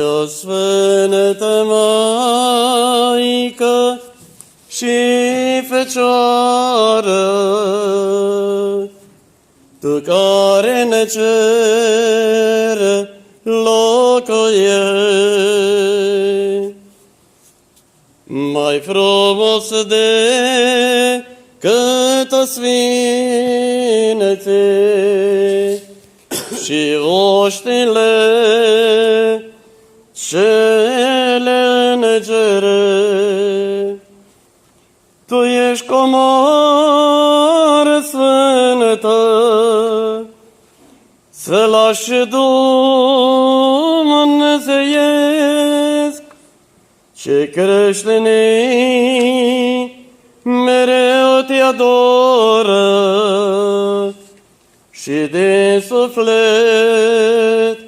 O Sfântă Maică și Fecioară, Tu care ne cere locuiești, mai frumos decât o sfinete și oștile cele negere. Tu ești comoară sfântă, să lași dumnezeiesc, ce creștinii mereu te adoră și de suflet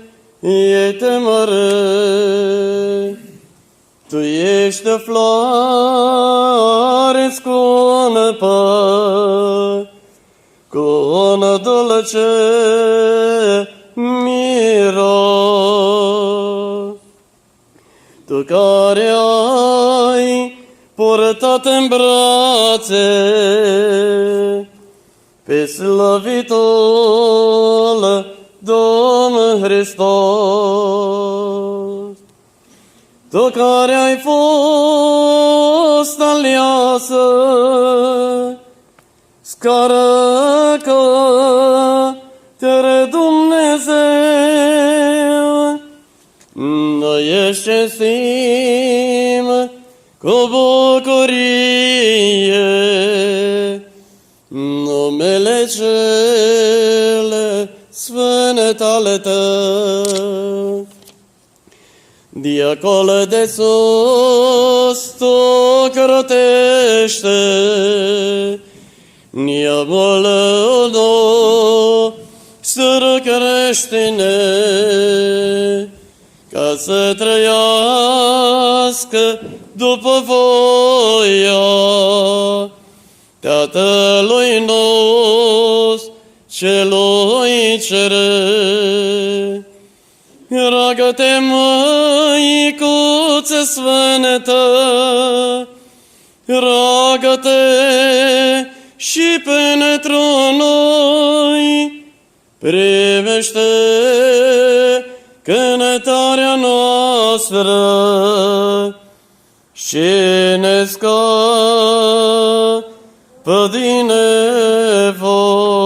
ei te măresc. Tu ești o floare scumpă, cu un dulce miros. Tu care ai purtat în brațe pe slăvitul Domn Hristos, Tu care ai fost aleasă, scară către Dumnezeu, noi ești cinstim cu bucurie numele cele sfânt ale Tău. De acolo de sus Tu crotește neamul nostru creștine, ca să trăiască după voia Tatălui nostru celui ceresc. Roagă-te, Măicuță Sfântă, roagă-te și pentru noi, primește cântarea noastră și ne scapă din nevoi.